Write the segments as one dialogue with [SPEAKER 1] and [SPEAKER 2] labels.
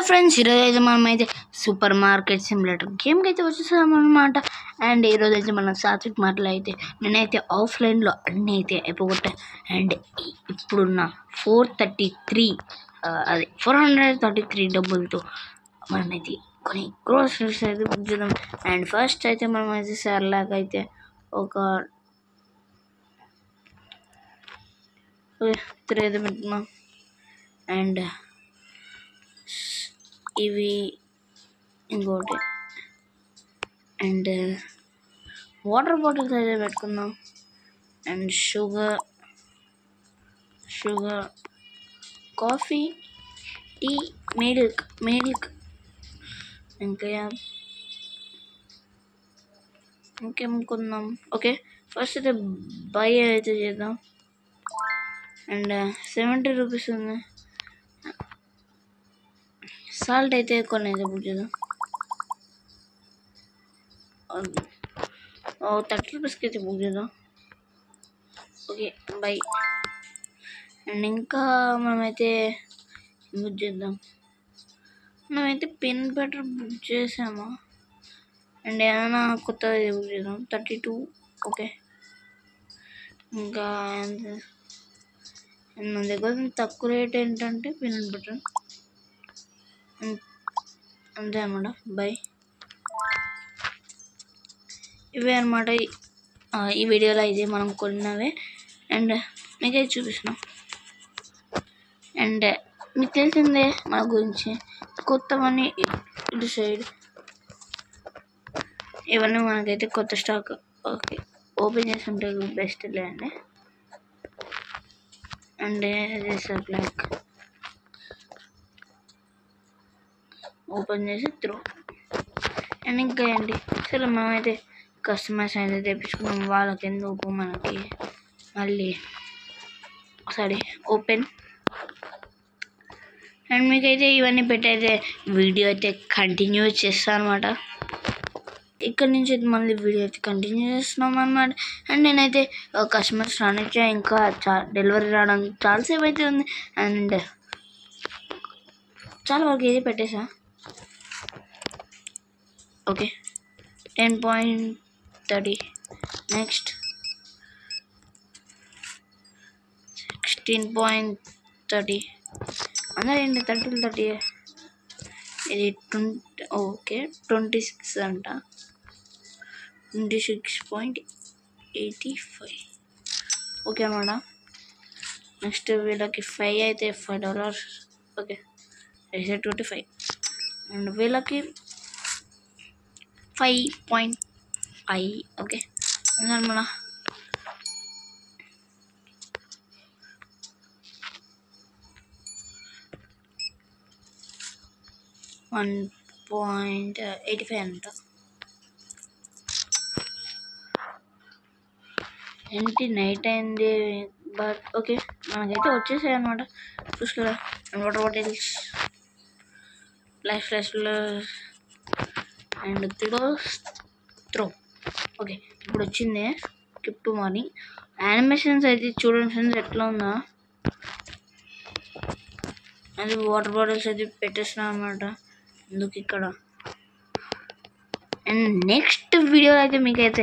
[SPEAKER 1] Friends, ఈరోజైతే మనమైతే super market simulator గేమ్కి అయితే వచ్చేసామన్నమాట. అండ్ ఈరోజైతే మనం సాత్విక్ మాటలు అయితే నేనైతే ఆఫ్లైన్లో అన్నీ అయితే అయిపోగొట్టా. అండ్ ఇప్పుడున్న 433 డబ్బులతో మనమైతే కొన్ని గ్రోసరీస్ అయితే బుక్ చేద్దాం. అండ్ ఫస్ట్ అయితే మనం అయితే సర్లాక్ అయితే ఒక 3 అయితే పెట్టుకున్నాం. అండ్ ఇవి ఇంకోటి అండ్ వాటర్ బాటిల్స్ అయితే పెట్టుకుందాం. And sugar, coffee, tea, milk ఇంకేం కొందాం. ఓకే, ఫస్ట్ అయితే బై అయితే చేద్దాం. అండ్ 70 రూపీస్ ఉంది. సాల్ట్ అయితే కొన్ని అయితే బుక్ చేద్దాం. 30 రూపీస్కి అయితే బుక్ చేద్దాం. Okay, by. అండ్ ఇంకా మనమైతే బుక్ చేద్దాం. మనమైతే పెన్ బటర్ బుక్ చేసామా? అండ్ ఏమైనా కొత్తది బుక్ చేద్దాం. 32. ఓకే, ఇంకా మన దగ్గర తక్కువ రేట్ ఏంటంటే పెన్ బటర్ అంతే అన్నమాట. బై. ఇవే అనమాట ఈ వీడియోలో అయితే మనం కొన్నవే. అండ్ మీకైతే చూపిస్తున్నాం. అండ్ మీకు తెలిసిందే మన గురించి, కొత్తవన్నీ ఇటు సైడ్ ఇవన్నీ మనకైతే కొత్త స్టాక్. ఓకే, ఓపెన్ చేసి ఉంటే బెస్ట్ లేండి. అండ్ బ్లాక్ ఓపెన్ చేసి త్రో. అండ్ ఇంకా ఏంటి, సరే మనమైతే కస్టమర్స్ అయితే తెప్పించుకున్నాం. వాళ్ళకి ఎందుకు మనకి మళ్ళీ ఒకసారి ఓపెన్. అండ్ మీకైతే ఇవన్నీ పెట్టయితే వీడియో అయితే కంటిన్యూ చేస్తాను అనమాట. ఇక్కడ నుంచి అయితే మళ్ళీ వీడియో అయితే కంటిన్యూ చేస్తున్నాం అనమాట. అండ్ నేనైతే కస్టమర్స్ రానిచ్చా, ఇంకా డెలివరీ రావడం చాలాసేపు అయితే ఉంది. అండ్ చాలా వరకు అయితే పెట్టేసా. ఓకే, 10.30. నెక్స్ట్ 16.30. అందరూ ఏంటి 30. ఇది 20. ఓకే, 26 అంట. 26.85. ఓకే అన్నమాట. నెక్స్ట్ వీళ్ళకి 5 అయితే $5. ఓకే, 25. అండ్ వీళ్ళకి 5.5. ఓకే, మన 1.85 అంట. ఏంటి నైట్ అయింది, బట్ ఓకే మనకైతే వచ్చేసాయి అనమాట. చూసుకోరా. వాటర్ బాటిల్స్, ఫ్లాష్లు అండ్ క్లోజ్ త్రో. ఓకే, ఇప్పుడు వచ్చింది స్కిప్ టు మార్నింగ్. యానిమేషన్స్ అయితే చూడండి ఫ్రెండ్స్ ఎట్లా ఉందా. అది వాటర్ బాటిల్స్ అయితే పెట్టేస్తున్నాం అనమాట ఎందుకు ఇక్కడ. అండ్ నెక్స్ట్ వీడియోలో అయితే మీకైతే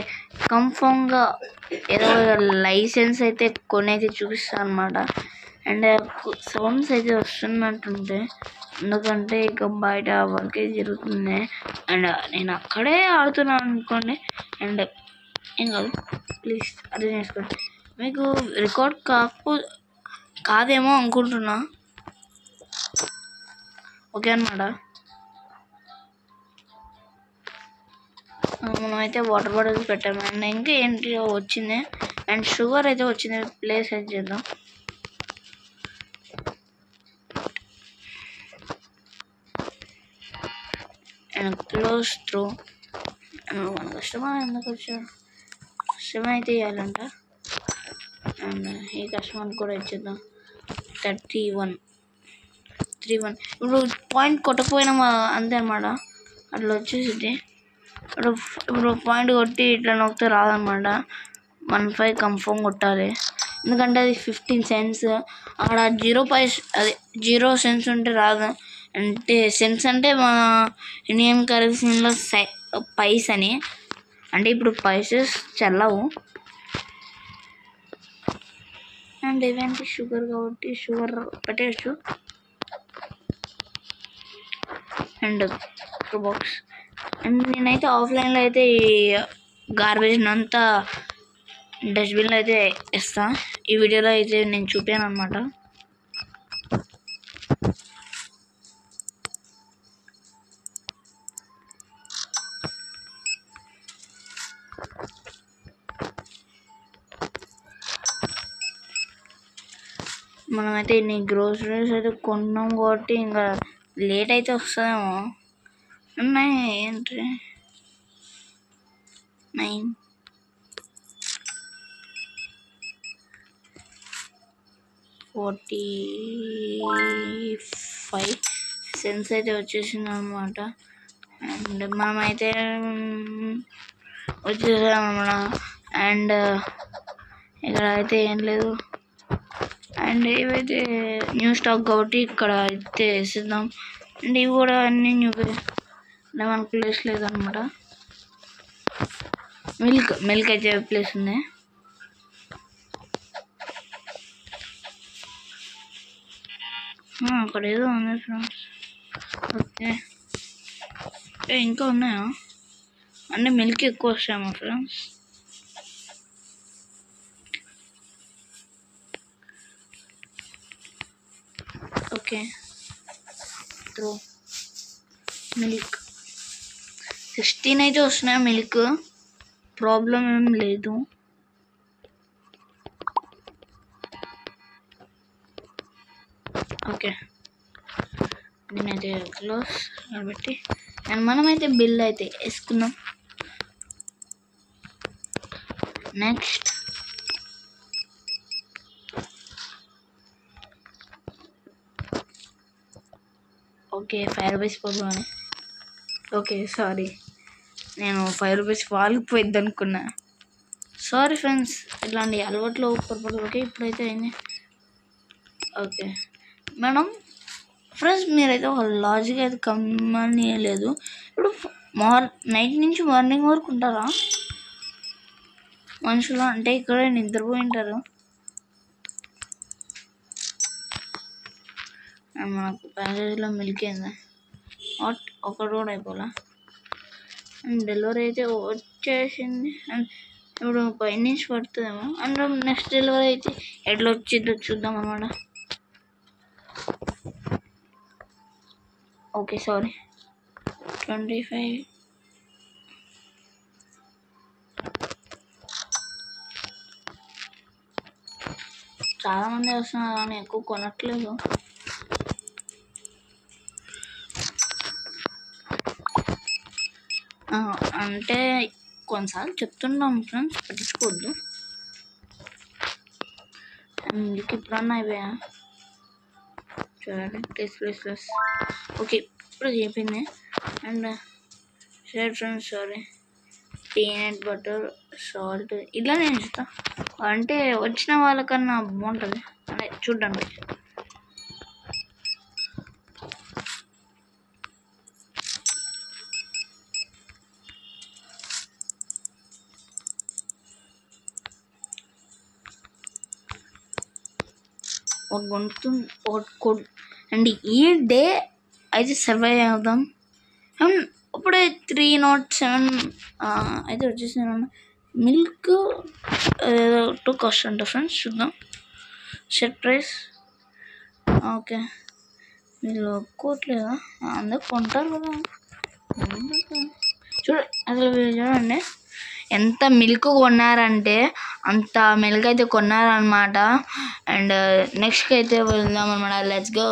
[SPEAKER 1] కన్ఫామ్గా ఏదో లైసెన్స్ అయితే కొన్ని అయితే చూపిస్తాను అనమాట. అండ్ సౌండ్స్ అయితే వస్తున్నట్టుంటే, ఎందుకంటే ఇక బయట వర్కే జరుగుతుంది. అండ్ నేను అక్కడే ఆడుతున్నాను అనుకోండి. అండ్ ఏం కాదు, ప్లీజ్ అర్థం చేసుకోండి. మీకు రికార్డ్ కాదేమో అనుకుంటున్నా. ఓకే అన్నమాట. మనమైతే వాటర్ బాటిల్స్ పెట్టాము. అండ్ ఇంకా ఏంటి వచ్చింది. అండ్ షుగర్ అయితే వచ్చింది. ప్లేస్ అయితే చేద్దాం. And close through. మన కస్టమర్ ఎందుకు వచ్చాడు, కస్టమర్ అయితే ఇవ్వాలంట. అండ్ ఈ కస్టమర్ కూడా ఇచ్చేద్దాం. 31. ఇప్పుడు పాయింట్ కొట్టకపోయినా అంతే అన్నమాట. అట్లా వచ్చేసింది. ఇప్పుడు పాయింట్ కొట్టి ఇట్లా నొక్కితే రాదనమాట. 15 కన్ఫర్మ్ కొట్టాలి. ఎందుకంటే అది 15 సెంట్స్. అక్కడ 0 సెంట్స్ ఉంటే రాదు. అంటే సెన్స్ అంటే మన ఇండియన్ కరెన్సీలో పైస్ అని, అంటే ఇప్పుడు పైసెస్ చెల్లవు. అండ్ ఇవేంటి షుగర్ కాబట్టి షుగర్ పెట్టేయచ్చు. And box. అండ్ నేనైతే ఆఫ్లైన్లో అయితే ఈ గార్బేజ్ అంతా డస్ట్బిన్లో అయితే ఇస్తా. ఈ వీడియోలో అయితే నేను చూపాను అనమాట. మనమైతే ఇన్ని గ్రోసరీస్ అయితే కొన్నాం కాబట్టి ఇంకా లేట్ అయితే వస్తుందేమో. ఉన్నాయి ఏంటి 9:45 సెన్స్ అయితే వచ్చేసింది అనమాట. అండ్ మనమైతే వచ్చేసామన్నమాట. అండ్ ఇక్కడ అయితే ఏం లేదు. అండ్ ఇవైతే న్యూ స్టాక్ కాబట్టి ఇక్కడ అయితే వేసేద్దాం. అండ్ ఇవి కూడా అన్నీ న్యూవే, మనకు ప్లేస్ లేదనమాట. మిల్క్ అయితే ప్లేస్ ఉంది. అక్కడ ఏదో ఉంది ఫ్రెండ్స్. ఓకే, ఇంకా ఉన్నాయా? అంటే మిల్క్ ఎక్కువ వస్తాయమ్మా ఫ్రెండ్స్. ఓకే, మిల్క్ 16 అయితే వస్తున్నాయి. మిల్క్ ప్రాబ్లం ఏం లేదు. ఓకే, నేనైతే క్లోజ్ కాబట్టి అండ్ మనమైతే బిల్ అయితే వేసుకున్నాం. నెక్స్ట్ ఓకే 5 రూపీస్ పోదామని. ఓకే సారీ, నేను 5 రూపీస్ వాళ్ళకి పోయిద్ది అనుకున్నా. సారీ ఫ్రెండ్స్, ఇట్లాంటి అలవాట్లో పొరపాటు. ఓకే, ఇప్పుడైతే అయింది. ఓకే మేడం ఫ్రెండ్స్, మీరైతే ఒక లాజిక్ అయితే కమ్మని లేదు. ఇప్పుడు నైట్ నుంచి మార్నింగ్ వరకు ఉంటారా మనుషులు? అంటే ఇక్కడ నిద్రపోయి ఉంటారు. మనకు ప్యాకేజీలో మిల్క్ అయిందా? ఒకటి కూడా అయిపోలా. అండ్ డెలివరీ అయితే వచ్చేసింది. అండ్ ఇప్పుడు 5 నుంచి పడుతుందేమో. అండ్ నెక్స్ట్ డెలివరీ అయితే ఎట్లా వచ్చిందో చూద్దాం అన్నమాట. Okay sorry, 25. చాలామంది వస్తున్నారు కానీ ఎక్కువ కొనట్లేదు. అంటే కొన్నిసార్లు చెప్తున్నాం ఫ్రెండ్స్, పట్టించుకోవద్దు. మిల్క్ ఇప్పుడన్నా అయిపోయా చూడండి. ప్లస్ ఓకే, ఇప్పుడు చెప్పింది. And share friends sorry, peanut butter salt ఇలా నేను ఇస్తా. అంటే వచ్చిన వాళ్ళకన్నా బాగుంటుంది అంటే చూడండి. ఒక గొంతు అండ్ ఈ డే అయితే సర్వైవ్ అవుదాం. అండ్ ఇప్పుడే 307 అయితే వచ్చేసాను. మిల్క్ 2 కాస్ట్ అంట ఫ్రెండ్స్, చూద్దాం. షర్ట్ ప్రైస్ ఓకే, మీరు ఒప్పుకోవట్లేదా? అందరూ కొంటారు కదా. అసలు చూడండి ఎంత మిల్క్ కొన్నారంటే అంత మిల్క్ అయితే కొన్నారనమాట. అండ్ నెక్స్ట్కి అయితే వెళ్దాం అనమాట. Let's go.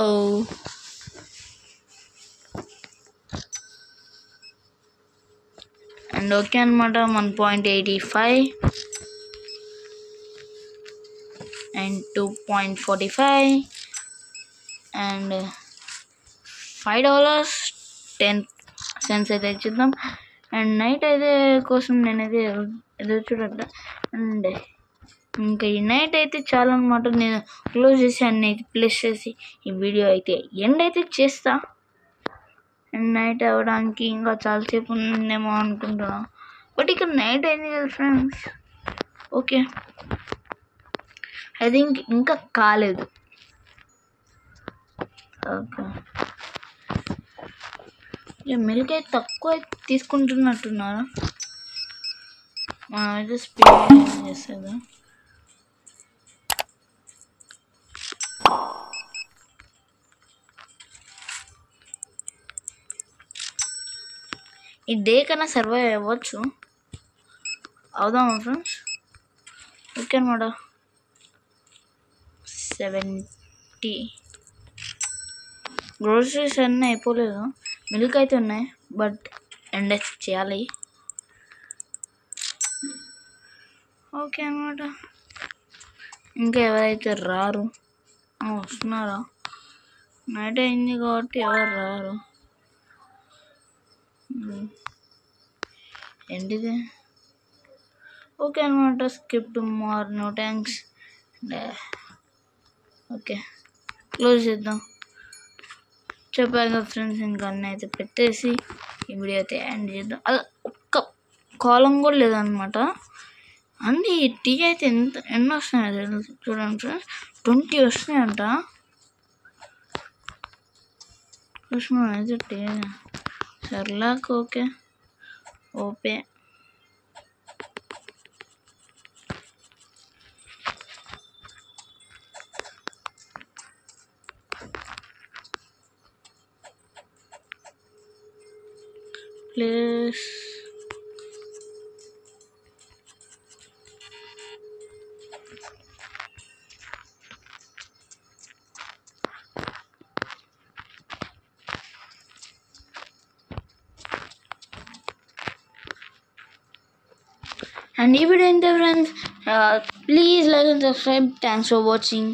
[SPEAKER 1] అండ్ ఓకే అనమాట, 1.85 అండ్ 2.45 అండ్ $5.10 అయితే ఇచ్చేద్దాం. అండ్ నైట్ అయితే కోసం నేనైతే ఎదురు చూడట్లే. అండ్ ఇంకా ఈ నైట్ అయితే చాలా అనమాట. నేను క్లోజ్ చేసి అన్ని అయితే ప్లేస్ చేసి ఈ వీడియో అయితే ఎండ్ అయితే చేస్తా. అండ్ నైట్ అవ్వడానికి ఇంకా చాలాసేపు ఉందేమో అనుకుంటున్నా, బట్ ఇక్కడ నైట్ అయింది కదా ఫ్రెండ్స్. ఓకే, ఐ థింక్ ఇంకా కాలేదు. ఓకే, మిల్క్ అయితే తక్కువ తీసుకుంటున్నట్టున్నారా? అయితే స్పీడ్ చేస్తుందా? ఈ డే కన్నా సర్వైవ్ అవ్వచ్చు. అవుదామా ఫ్రెండ్స్? ఓకే అనమాట. 70 గ్రోసరీస్ అన్నీ అయిపోలేదు. మిల్క్ అయితే ఉన్నాయి, బట్ ఎండ్ చేయాలి. ఓకే అనమాట. ఇంకా ఎవరైతే రారు, వస్తున్నారా? నైట్ అయింది కాబట్టి ఎవరు రారు. ఏంటిది? ఓకే అనమాట. Skip to more, no thanks. Okay, close చేద్దాం. చెప్పాక ఫ్రెండ్స్, ఇంకా అన్నీ అయితే పెట్టేసి ఈ వీడియో అయితే ఎండ్ చేద్దాం. అది ఒక్క కాలం కూడా లేదనమాట. అన్నీ టీ అయితే ఎన్ని వస్తున్నాయి చూడండి ఫ్రెండ్స్, 20 వస్తున్నాయంట. చూసిన అయితే టీ సర్లాక్. ఓకే, ఓపే. Place and if you didn't friends, please like and subscribe. Thanks for watching.